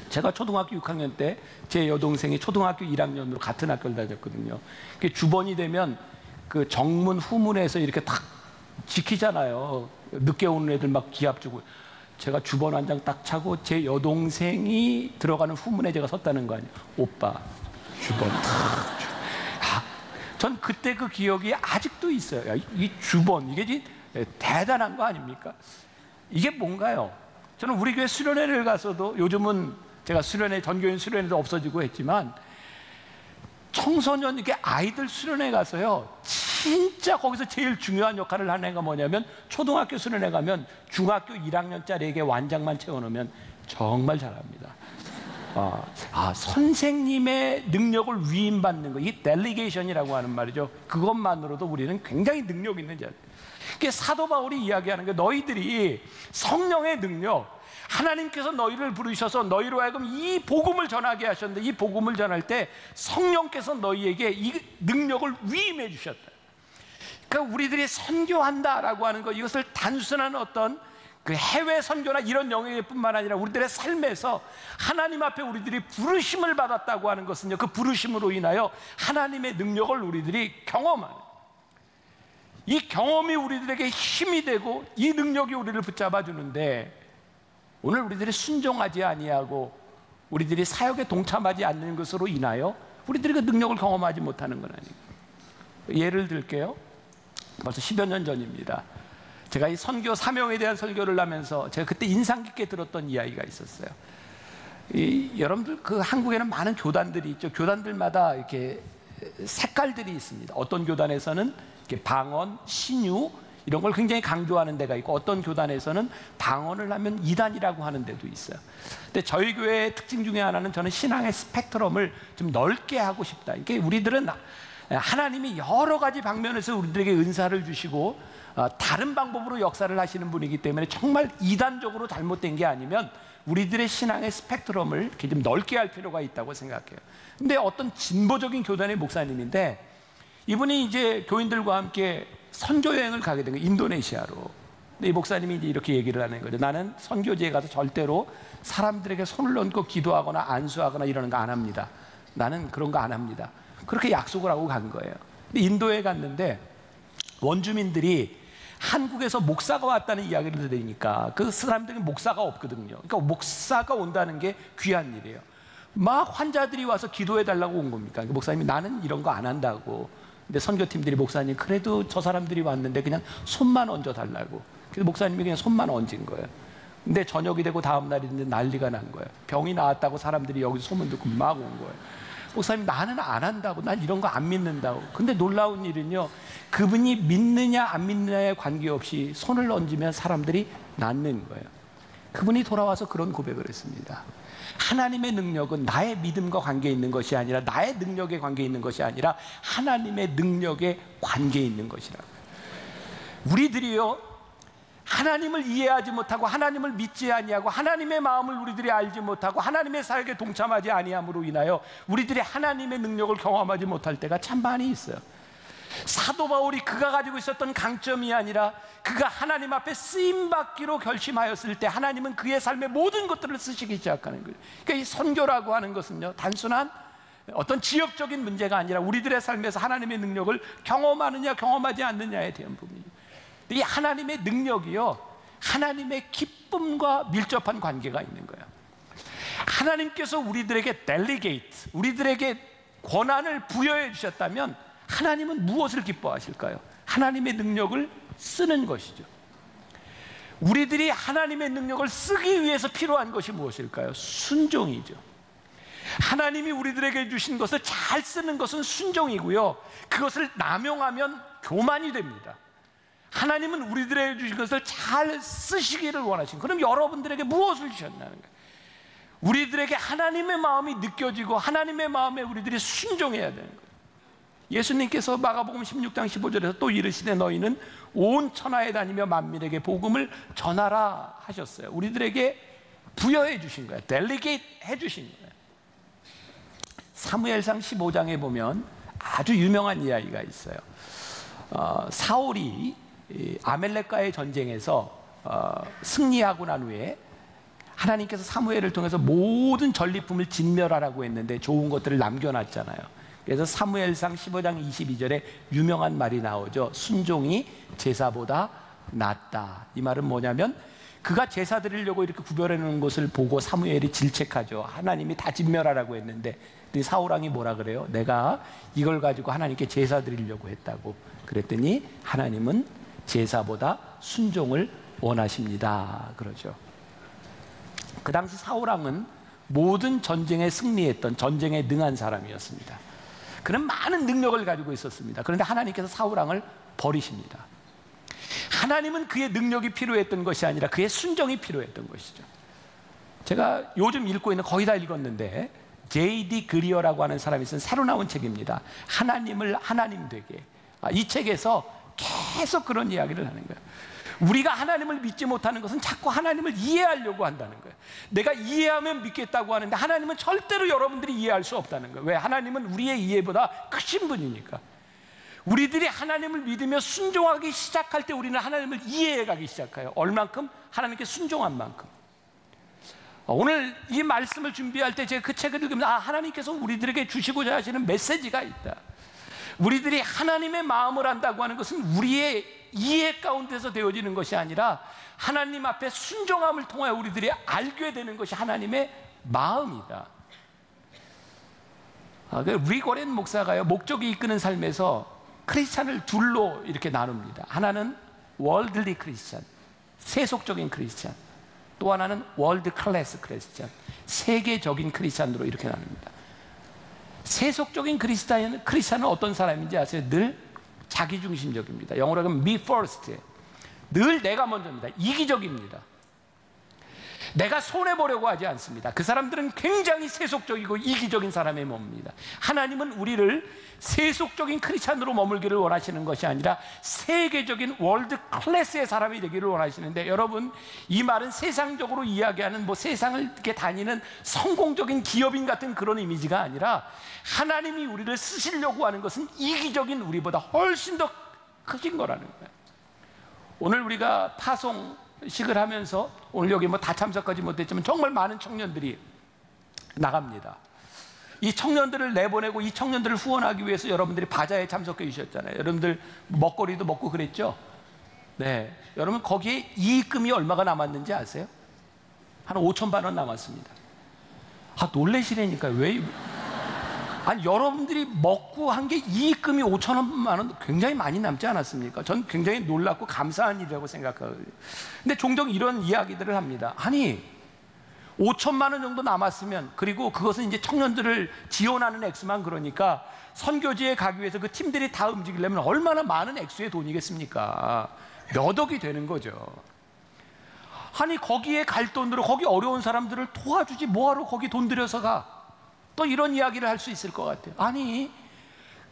제가 초등학교 6학년 때 제 여동생이 초등학교 1학년으로 같은 학교를 다녔거든요. 주번이 되면 그 정문 후문에서 이렇게 딱 지키잖아요. 늦게 오는 애들 막 기합 주고. 제가 주번 한 장 딱 차고 제 여동생이 들어가는 후문에 제가 섰다는 거 아니에요. 오빠, 주번. 전 그때 그 기억이 아직도 있어요. 야, 이 주번, 이게 대단한 거 아닙니까? 이게 뭔가요? 저는 우리 교회 수련회를 가서도 요즘은 제가 수련회, 전교인 수련회도 없어지고 했지만 청소년, 이렇게 아이들 수련회 가서요, 진짜 거기서 제일 중요한 역할을 하는 애가 뭐냐면 초등학교 수련회 가면 중학교 1학년짜리에게 완장만 채워놓으면 정말 잘합니다. 선생님의 능력을 위임받는 거, 이게 델리게이션이라고 하는 말이죠. 그것만으로도 우리는 굉장히 능력 있는 자들. 그게 사도 바울이 이야기하는 게 너희들이 성령의 능력, 하나님께서 너희를 부르셔서 너희로 하여금 이 복음을 전하게 하셨는데 이 복음을 전할 때 성령께서 너희에게 이 능력을 위임해 주셨다. 그러니까 우리들이 선교한다라고 하는 것, 이것을 단순한 어떤 그 해외 선교나 이런 영역뿐만 아니라 우리들의 삶에서 하나님 앞에 우리들이 부르심을 받았다고 하는 것은요, 그 부르심으로 인하여 하나님의 능력을 우리들이 경험하는, 이 경험이 우리들에게 힘이 되고 이 능력이 우리를 붙잡아 주는데, 오늘 우리들이 순종하지 아니하고 우리들이 사역에 동참하지 않는 것으로 인하여 우리들이 그 능력을 경험하지 못하는 건 아니에요. 예를 들게요. 벌써 10여 년 전입니다. 제가 이 선교 사명에 대한 설교를 하면서 제가 그때 인상 깊게 들었던 이야기가 있었어요. 여러분들 그 한국에는 많은 교단들이 있죠. 교단들마다 이렇게 색깔들이 있습니다. 어떤 교단에서는 이렇게 방언, 신유 이런 걸 굉장히 강조하는 데가 있고, 어떤 교단에서는 방언을 하면 이단이라고 하는 데도 있어요. 근데 저희 교회의 특징 중에 하나는, 저는 신앙의 스펙트럼을 좀 넓게 하고 싶다. 이게 우리들은 하나님이 여러 가지 방면에서 우리들에게 은사를 주시고 다른 방법으로 역사를 하시는 분이기 때문에 정말 이단적으로 잘못된 게 아니면 우리들의 신앙의 스펙트럼을 이렇게 좀 넓게 할 필요가 있다고 생각해요. 근데 어떤 진보적인 교단의 목사님인데, 이분이 이제 교인들과 함께 선교 여행을 가게 된 거예요. 인도네시아로. 근데 이 목사님이 이제 이렇게 얘기를 하는 거죠. 나는 선교지에 가서 절대로 사람들에게 손을 얹고 기도하거나 안수하거나 이러는 거 안 합니다. 나는 그런 거 안 합니다. 그렇게 약속을 하고 간 거예요. 근데 인도에 갔는데 원주민들이 한국에서 목사가 왔다는 이야기를 들으니까 그 사람들은 목사가 없거든요. 그러니까 목사가 온다는 게 귀한 일이에요. 막 환자들이 와서 기도해달라고 온 겁니까? 그러니까 목사님이 나는 이런 거 안 한다고. 근데 선교팀들이, 목사님 그래도 저 사람들이 왔는데 그냥 손만 얹어달라고. 그래서 목사님이 그냥 손만 얹은 거예요. 근데 저녁이 되고 다음 날인데 난리가 난 거예요. 병이 나왔다고 사람들이 여기서 소문 듣고 막 온 거예요. 목사님 나는 안 한다고, 난 이런 거 안 믿는다고. 근데 놀라운 일은요, 그분이 믿느냐 안 믿느냐에 관계없이 손을 얹으면 사람들이 낫는 거예요. 그분이 돌아와서 그런 고백을 했습니다. 하나님의 능력은 나의 믿음과 관계 있는 것이 아니라, 나의 능력에 관계 있는 것이 아니라 하나님의 능력에 관계 있는 것이라고. 우리들이요, 하나님을 이해하지 못하고 하나님을 믿지 아니하고 하나님의 마음을 우리들이 알지 못하고 하나님의 사역에 동참하지 아니함으로 인하여 우리들이 하나님의 능력을 경험하지 못할 때가 참 많이 있어요. 사도 바울이 그가 가지고 있었던 강점이 아니라 그가 하나님 앞에 쓰임받기로 결심하였을 때 하나님은 그의 삶의 모든 것들을 쓰시기 시작하는 거예요. 그러니까 이 선교라고 하는 것은요, 단순한 어떤 지역적인 문제가 아니라 우리들의 삶에서 하나님의 능력을 경험하느냐 경험하지 않느냐에 대한 부분이에요. 이 하나님의 능력이요, 하나님의 기쁨과 밀접한 관계가 있는 거예요. 하나님께서 우리들에게 델리게이트, 우리들에게 권한을 부여해 주셨다면 하나님은 무엇을 기뻐하실까요? 하나님의 능력을 쓰는 것이죠. 우리들이 하나님의 능력을 쓰기 위해서 필요한 것이 무엇일까요? 순종이죠. 하나님이 우리들에게 주신 것을 잘 쓰는 것은 순종이고요, 그것을 남용하면 교만이 됩니다. 하나님은 우리들에게 주신 것을 잘 쓰시기를 원하신, 그럼 여러분들에게 무엇을 주셨나는 거예요? 우리들에게 하나님의 마음이 느껴지고 하나님의 마음에 우리들이 순종해야 되는 거예요. 예수님께서 마가복음 16장 15절에서 또 이르시되 너희는 온 천하에 다니며 만민에게 복음을 전하라 하셨어요. 우리들에게 부여해 주신 거예요. 델리게이트 해 주신 거예요. 사무엘상 15장에 보면 아주 유명한 이야기가 있어요. 사울이 아멜렉과의 전쟁에서 승리하고 난 후에 하나님께서 사무엘을 통해서 모든 전리품을 진멸하라고 했는데 좋은 것들을 남겨놨잖아요. 그래서 사무엘상 15장 22절에 유명한 말이 나오죠. 순종이 제사보다 낫다. 이 말은 뭐냐면 그가 제사 드리려고 이렇게 구별해 놓은 것을 보고 사무엘이 질책하죠. 하나님이 다 진멸하라고 했는데 사울왕이 뭐라 그래요? 내가 이걸 가지고 하나님께 제사 드리려고 했다고. 그랬더니 하나님은 제사보다 순종을 원하십니다. 그러죠. 그 당시 사울왕은 모든 전쟁에 승리했던, 전쟁에 능한 사람이었습니다. 그는 많은 능력을 가지고 있었습니다. 그런데 하나님께서 사울왕을 버리십니다. 하나님은 그의 능력이 필요했던 것이 아니라 그의 순종이 필요했던 것이죠. 제가 요즘 읽고 있는, 거의 다 읽었는데 J.D. 그리어라고 하는 사람이 쓴 새로 나온 책입니다. 하나님을 하나님 되게. 이 책에서 계속 그런 이야기를 하는 거예요. 우리가 하나님을 믿지 못하는 것은 자꾸 하나님을 이해하려고 한다는 거예요. 내가 이해하면 믿겠다고 하는데 하나님은 절대로 여러분들이 이해할 수 없다는 거예요. 왜? 하나님은 우리의 이해보다 크신 분이니까. 우리들이 하나님을 믿으며 순종하기 시작할 때 우리는 하나님을 이해해가기 시작해요. 얼만큼? 하나님께 순종한 만큼. 오늘 이 말씀을 준비할 때 제가 그 책을 읽으면서 하나님께서 우리들에게 주시고자 하시는 메시지가 있다. 우리들이 하나님의 마음을 안다고 하는 것은 우리의 이해 가운데서 되어지는 것이 아니라 하나님 앞에 순종함을 통하여 우리들이 알게 되는 것이 하나님의 마음이다. 리고렌 목사가요, 목적이 이끄는 삶에서 크리스찬을 둘로 이렇게 나눕니다. 하나는 월드리 크리스찬, 세속적인 크리스찬, 또 하나는 월드 클래스 크리스찬, 세계적인 크리스찬으로 이렇게 나눕니다. 세속적인 크리스찬은 어떤 사람인지 아세요? 늘 자기중심적입니다. 영어로 하면 me first. 늘 내가 먼저입니다. 이기적입니다. 내가 손해보려고 하지 않습니다. 그 사람들은 굉장히 세속적이고 이기적인 사람의 몸입니다. 하나님은 우리를 세속적인 크리스찬으로 머물기를 원하시는 것이 아니라 세계적인 월드 클래스의 사람이 되기를 원하시는데, 여러분, 이 말은 세상적으로 이야기하는 세상을 이렇게 다니는 성공적인 기업인 같은 그런 이미지가 아니라 하나님이 우리를 쓰시려고 하는 것은 이기적인 우리보다 훨씬 더 크신 거라는 거예요. 오늘 우리가 파송식을 하면서, 오늘 여기 다 참석하지 못했지만 정말 많은 청년들이 나갑니다. 이 청년들을 내보내고 이 청년들을 후원하기 위해서 여러분들이 바자에 참석해 주셨잖아요. 여러분들 먹거리도 먹고 그랬죠? 네. 여러분, 거기에 이익금이 얼마가 남았는지 아세요? 한 5천만 원 남았습니다. 놀래시라니까요. 왜? 아니, 여러분들이 먹고 한 게 이익금이 5천만 원 굉장히 많이 남지 않았습니까? 전 굉장히 놀랍고 감사한 일이라고 생각하거든요. 근데 종종 이런 이야기들을 합니다. 아니, 5천만 원 정도 남았으면, 그리고 그것은 이제 청년들을 지원하는 액수만, 그러니까 선교지에 가기 위해서 그 팀들이 다 움직이려면 얼마나 많은 액수의 돈이겠습니까? 몇 억이 되는 거죠. 아니, 거기에 갈 돈으로 거기 어려운 사람들을 도와주지 뭐하러 거기 돈 들여서 가? 또 이런 이야기를 할 수 있을 것 같아요. 아니,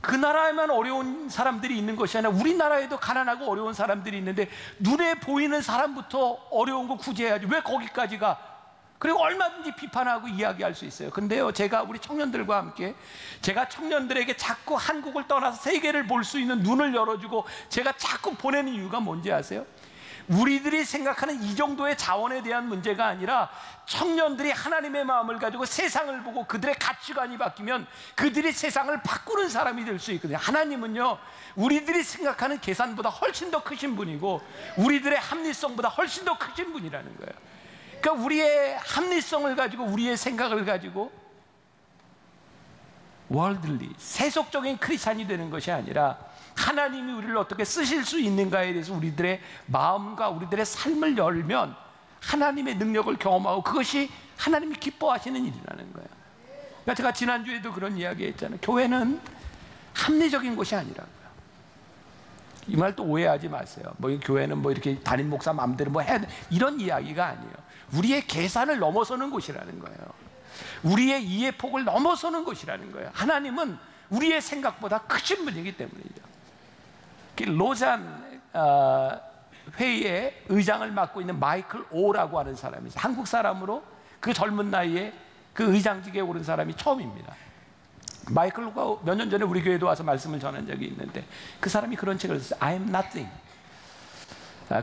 그 나라에만 어려운 사람들이 있는 것이 아니라 우리나라에도 가난하고 어려운 사람들이 있는데 눈에 보이는 사람부터 어려운 거 구제해야지 왜 거기까지 가? 그리고 얼마든지 비판하고 이야기할 수 있어요. 근데요, 제가 우리 청년들과 함께, 제가 청년들에게 자꾸 한국을 떠나서 세계를 볼 수 있는 눈을 열어주고 제가 자꾸 보내는 이유가 뭔지 아세요? 우리들이 생각하는 이 정도의 자원에 대한 문제가 아니라 청년들이 하나님의 마음을 가지고 세상을 보고 그들의 가치관이 바뀌면 그들이 세상을 바꾸는 사람이 될 수 있거든요. 하나님은요, 우리들이 생각하는 계산보다 훨씬 더 크신 분이고 우리들의 합리성보다 훨씬 더 크신 분이라는 거예요. 그러니까 우리의 합리성을 가지고, 우리의 생각을 가지고 월들리, 세속적인 크리스찬이 되는 것이 아니라 하나님이 우리를 어떻게 쓰실 수 있는가에 대해서 우리들의 마음과 우리들의 삶을 열면 하나님의 능력을 경험하고 그것이 하나님이 기뻐하시는 일이라는 거예요. 그러니까 제가 지난주에도 그런 이야기 했잖아요. 교회는 합리적인 곳이 아니라고요. 이 말 또 오해하지 마세요. 교회는 이렇게 담임 목사 마음대로 해야 돼, 이런 이야기가 아니에요. 우리의 계산을 넘어서는 곳이라는 거예요. 우리의 이해폭을 넘어서는 곳이라는 거예요. 하나님은 우리의 생각보다 크신 분이기 때문이죠. 로잔 회의의 의장을 맡고 있는 마이클 오라고 하는 사람이 있어요. 한국 사람으로 그 젊은 나이에 그 의장직에 오른 사람이 처음입니다. 마이클 루가 몇 년 전에 우리 교회도 와서 말씀을 전한 적이 있는데 그 사람이 그런 책을 썼어요. I am nothing.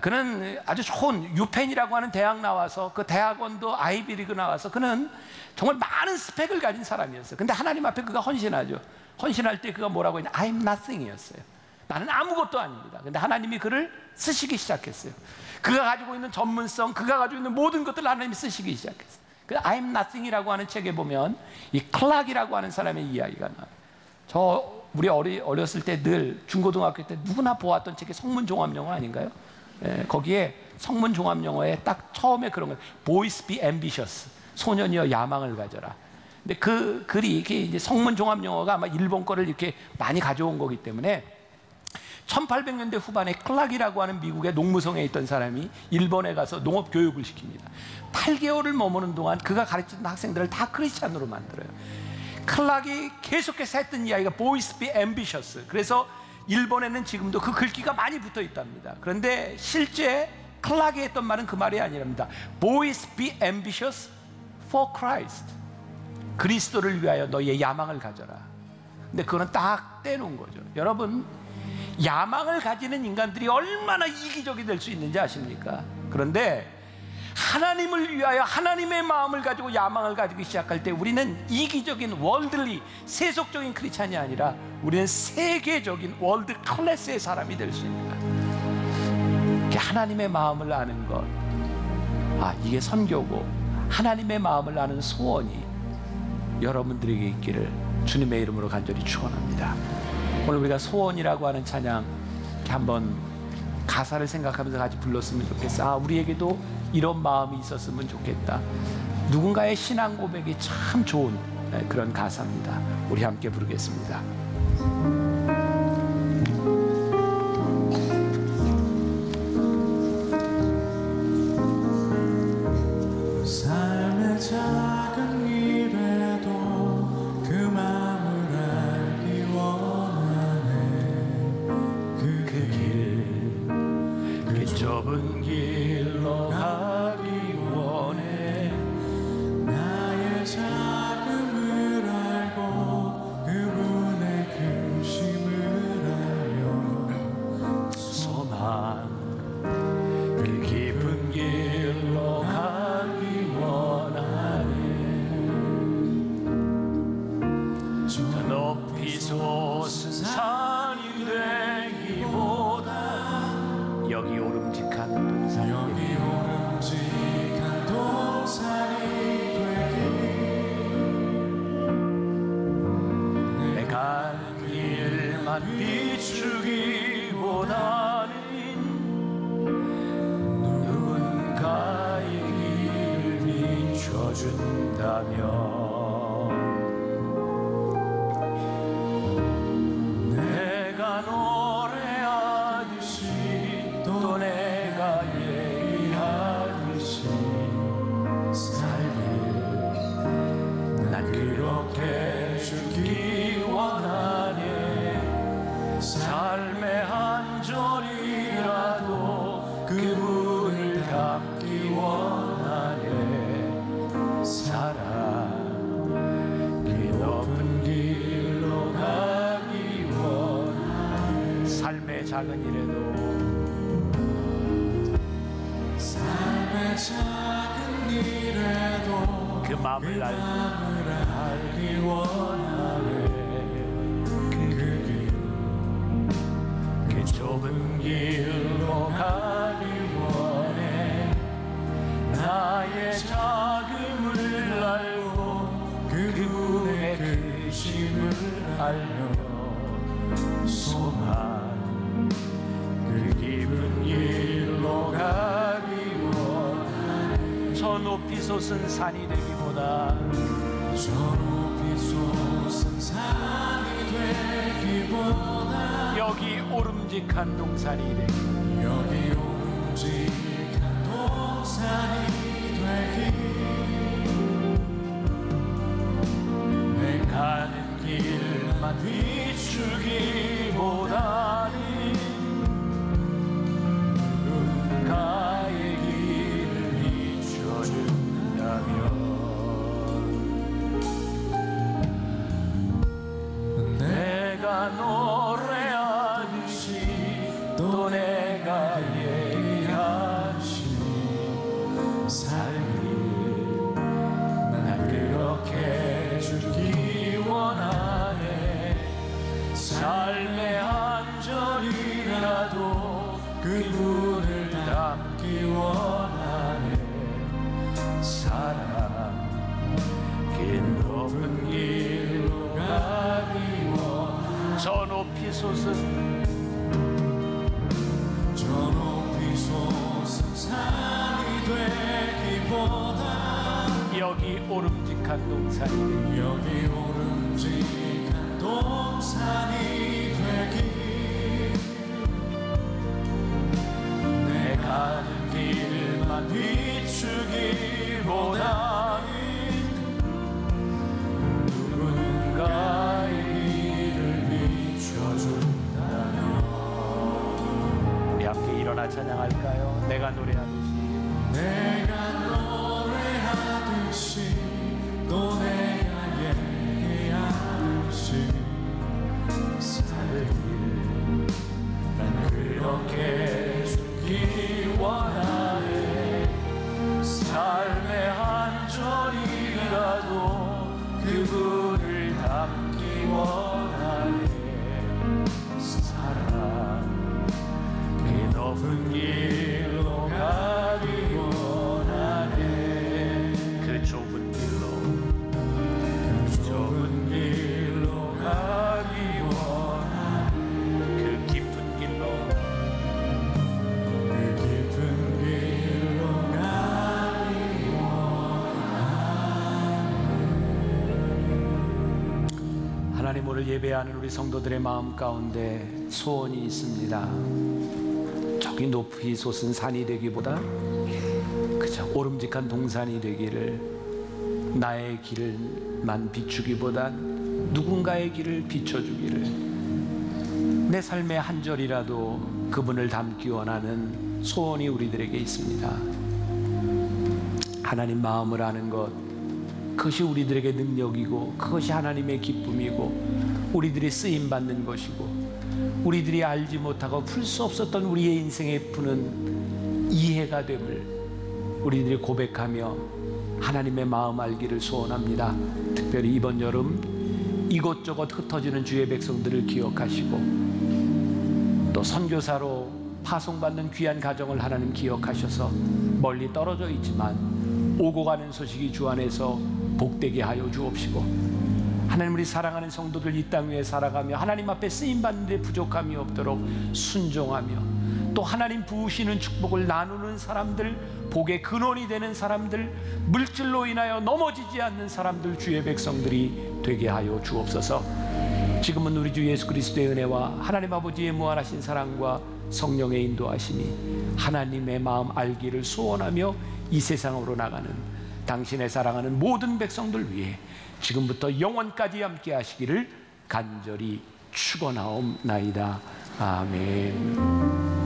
그는 아주 좋은 유펜이라고 하는 대학 나와서 그 대학원도 아이비리그 나와서 그는 정말 많은 스펙을 가진 사람이었어요. 근데 하나님 앞에 그가 헌신하죠. 헌신할 때 그가 뭐라고 했냐? I am nothing이었어요. 나는 아무것도 아닙니다. 근데 하나님이 그를 쓰시기 시작했어요. 그가 가지고 있는 전문성, 그가 가지고 있는 모든 것들을 하나님이 쓰시기 시작했어요. 그 I am nothing이라고 하는 책에 보면 이 클락이라고 하는 사람의 이야기가 나와요. 우리 어렸을 때 늘 중고등학교 때 누구나 보았던 책이 성문종합영어 아닌가요? 예, 거기에 성문종합영어에 딱 처음에 그런 거예요. Boys be ambitious. 소년이여 야망을 가져라. 근데 그 글이 이게 성문종합영어가 아마 일본 거를 이렇게 많이 가져온 거기 때문에 1800년대 후반에 클락이라고 하는 미국의 농무성에 있던 사람이 일본에 가서 농업 교육을 시킵니다. 8개월을 머무는 동안 그가 가르치던 학생들을 다 크리스찬으로 만들어요. 클락이 계속해서 했던 이야기가 Boys be ambitious. 그래서 일본에는 지금도 그 글귀가 많이 붙어 있답니다. 그런데 실제 클락이 했던 말은 그 말이 아니랍니다. Boys be ambitious for Christ. 그리스도를 위하여 너희의 야망을 가져라. 근데 그거는 딱 떼놓은 거죠. 여러분, 야망을 가지는 인간들이 얼마나 이기적이 될 수 있는지 아십니까? 그런데 하나님을 위하여 하나님의 마음을 가지고 야망을 가지기 시작할 때 우리는 이기적인 월들리 세속적인 크리스찬이 아니라 우리는 세계적인 월드 클래스의 사람이 될 수 있는 거예요. 하나님의 마음을 아는 것, 이게 선교고 하나님의 마음을 아는 소원이 여러분들에게 있기를 주님의 이름으로 간절히 축원합니다. 오늘 우리가 소원이라고 하는 찬양 한번 가사를 생각하면서 같이 불렀으면 좋겠어. 우리에게도 이런 마음이 있었으면 좋겠다. 누군가의 신앙 고백이 참 좋은 그런 가사입니다. 우리 함께 부르겠습니다. 삶의 작은 일에도 그 마음을 알기 원하네. 그 좁은 길로 가기 원해. 나의 작음을 알고 그분의 크심을 알며 소망 그 깊은 길로 가기 원하네. 저 높이 솟은 산이 되기보다 여기 오름직한 동산이 오름직한 동산이 되기. 내 가는 길만 비추기보다는 누군가의 길을 비춰준다면 내가 노래하듯이 또 내가 얘기하듯이 살길 난 그렇게 주기 원하네. 삶의 한 절이라도 그분을 닮기 원하네. 사랑 그 높은 길로 가기 원하네. 삶의 작은 일에도 삶의 작은 일에도 그 마음을 알기 원하네. 그 좁은 길로 가기 원해. 나의 작음을 알고 그분의 크심을 알며 소망 그 깊은 길로 가기 원하네. 저 높이 솟은 산이 되기보다 저 높이 솟은 산이 되기보다 여기 오름직한 동산이 되기. 여기 오름직한 동산이 되기. 내 가는 길만 비추기보다는 누군가의 길을 비춰준다면 솟은 저 높이 솟은 산이 되기보다 여기 오름직한 동산이 여기 오름직한 동산이 되기 내 가는 길만 비추기보다는 누군가의 길을 비춰준다면 우리 함께 일어나 찬양할까요? 내가 노래하듯이 내가 노래하듯이 또 내가 얘기하듯이 살길 난 그렇게 죽기 원하네 삶의 한 절이라도 그분을 닮기 원하네 사랑 그 높은 길로 가기 원하네 그 좁은 길로 그 좁은 길로 가기 원하네 그 깊은 길로 그 깊은 길로 가기 하나님 오늘 예배하는 우리 성도들의 마음 가운데 소원이 있습니다. 저기 높이 솟은 산이 되기보다 그저 오름직한 동산이 되기를 나의 길만 비추기보단 누군가의 길을 비춰주기를 내 삶의 한 절이라도 그분을 닮기 원하는 소원이 우리들에게 있습니다. 하나님 마음을 아는 것 그것이 우리들에게 능력이고 그것이 하나님의 기쁨이고 우리들이 쓰임받는 것이고 우리들이 알지 못하고 풀 수 없었던 우리의 인생에 푸는 이해가 됨을 우리들이 고백하며 하나님의 마음 알기를 소원합니다. 특별히 이번 여름 이곳저곳 흩어지는 주의 백성들을 기억하시고 또 선교사로 파송받는 귀한 가정을 하나님 기억하셔서 멀리 떨어져 있지만 오고 가는 소식이 주 안에서 복되게 하여 주옵시고 하나님 우리 사랑하는 성도들 이 땅 위에 살아가며 하나님 앞에 쓰임받는 데 부족함이 없도록 순종하며 또 하나님 부으시는 축복을 나누는 사람들 복의 근원이 되는 사람들 물질로 인하여 넘어지지 않는 사람들 주의 백성들이 되게 하여 주옵소서. 지금은 우리 주 예수 그리스도의 은혜와 하나님 아버지의 무한하신 사랑과 성령의 인도하심이 하나님의 마음 알기를 소원하며 이 세상으로 나가는 당신의 사랑하는 모든 백성들 위해 지금부터 영원까지 함께 하시기를 간절히 축원하옵나이다. 아멘.